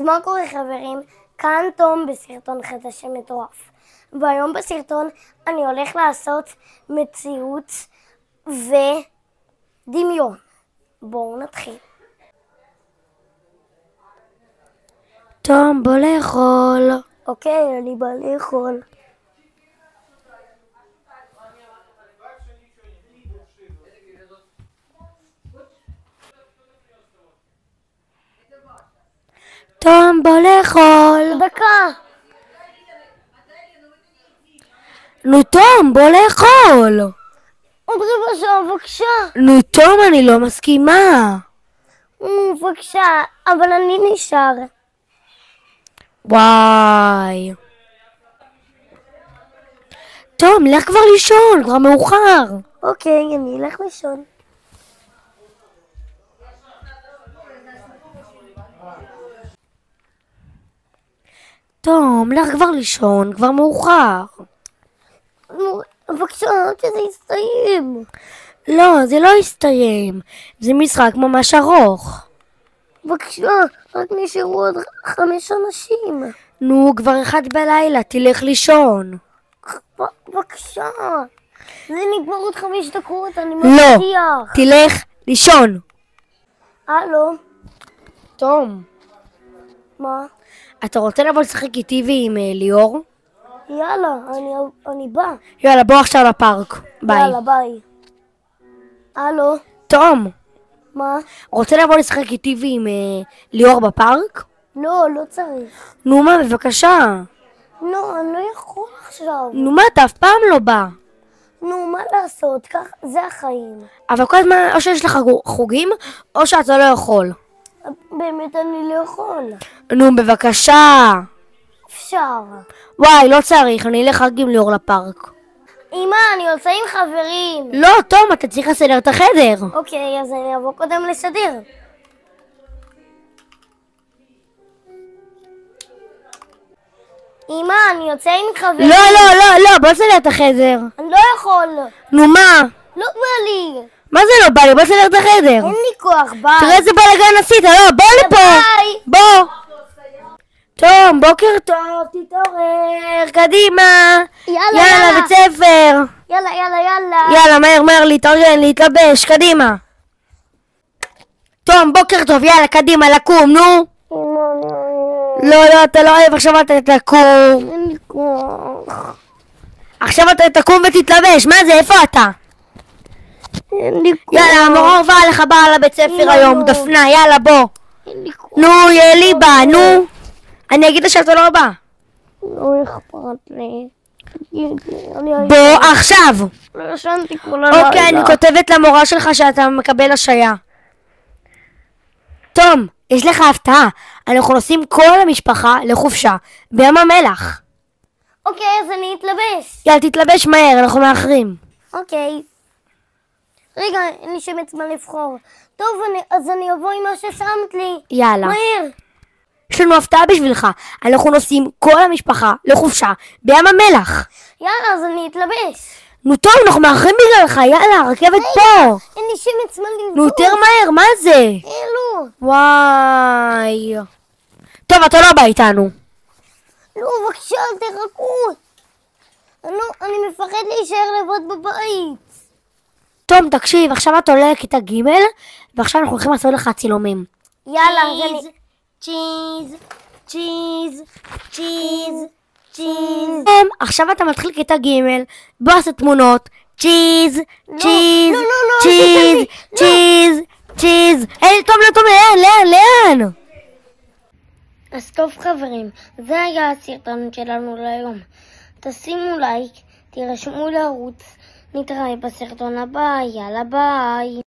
מה קורה חברים? כאן תום בסרטון חדש מטורף. והיום בסרטון אני הולך לעשות מציאות ודמיון. בואו נתחיל. תום, בוא לאכול. אוקיי, אני בא לאכול. תום, בוא לאכול. דקה. נו תום, בוא לאכול. עוד רבע שעה, בבקשה. נו תום, אני לא מסכימה. בבקשה, אבל אני נשאר. וואי. תום, לך כבר לישון, כבר מאוחר. אוקיי, אני אלך לישון. תום, לך כבר לישון, כבר מאוחר. בבקשה, שזה יסתיים. לא, זה לא יסתיים. זה משחק ממש ארוך. בבקשה, רק נשארו עוד 5 אנשים. נו, כבר 1 בלילה, תלך לישון. בבקשה. זה נגמר עוד 5 דקות, אני לא, מבטיח. תלך לישון. הלו, תום, מה? אתה רוצה לבוא לשחק איתי ועם ליאור? יאללה, אני בא. יאללה, בוא עכשיו לפארק. ביי. יאללה, ביי. הלו, תום, מה? רוצה לבוא לשחק איתי ועם ליאור בפארק? לא, לא צריך. נו מה, בבקשה. לא, אני לא יכול עכשיו. נו מה, אתה אף פעם לא בא. נו, מה לעשות? כך, זה החיים. אבל כל הזמן, או שיש לך חוגים, או שאתה לא יכול. באמת אני לא יכול. נו, בבקשה. אפשר. וואי, לא צריך, אני אלך רק עם ליאור לפארק. אמא, אני יוצא עם חברים. לא, תום, אתה צריך לסדר את החדר. אוקיי, אז אני אבוא קודם לסדר. אמא, אני יוצא עם חברים. לא, לא, לא, לא, בוא נסדר את החדר. אני לא יכול. נו מה? לא בא לי. מה זה לא בא לי? בוא נסדר את החדר. אין לי כוח, ביי. תראה איזה בלגן עשית, לא, בוא לפה. ביי. בוא. תום, בוקר טוב, תתעורר, קדימה. יאללה, בית ספר. יאללה, יאללה, יאללה. יאללה, מהר, מהר, להתארגן, להתלבש, קדימה. תום, בוקר טוב, יאללה, קדימה, לקום, נו. לא, לא, אתה לא אוהב, עכשיו אתה תקום. אין לי כוח. עכשיו אתה תקום ותתלבש, מה זה, איפה אתה? אין לי כוח. יאללה, המורה באה לך באה לבית ספר היום, דפנה, יאללה, בוא. אין לי כוח. נו, יאלי בא, נו. אני אגיד לה שאתה לא בא. לא אכפת לי. בוא עכשיו. לא ישנתי כל הלילה. אוקיי, אני כותבת למורה שלך שאתה מקבל השעיה. תום, יש לך הפתעה. אנחנו נוסעים כל המשפחה לחופשה בים המלח. אוקיי, אז אני אתלבש. יאללה, תתלבש מהר, אנחנו מאחרים. אוקיי. רגע, אין לי שמץ מה לבחור. טוב, אז אני אבוא עם מה ששמת לי. יאללה. מהר. יש לנו הפתעה בשבילך. אנחנו נוסעים כל המשפחה לחופשה בים המלח. יאללה, אז אני אתלבש. נו טוב, אנחנו מאחרים בגללך, יאללה, הרכבת פה. אין לי שמץ מה לבחור. נו, יותר מהר, מה זה? אלו. וואי. טוב, אתה לא בא איתנו. לא, בבקשה, תחכו. אני מפחד להישאר לבד בבית. תום, תקשיב, עכשיו אתה עולה לכיתה ג' ועכשיו אנחנו הולכים לעשות לך צילומים. יאללה, אז אני... צ'יז, צ'יז, צ'יז, צ'יז. עכשיו אתה מתחיל כיתה ג', בוא עשה תמונות. צ'יז, צ'יז, צ'יז, צ'יז, צ'יז. היי, תום, לא, תום, לאן? אז טוב חברים, זה היה הסרטון שלנו להיום. תשימו לייק, תירשמו לערוץ, נתראה בסרטון הבא, יאללה ביי.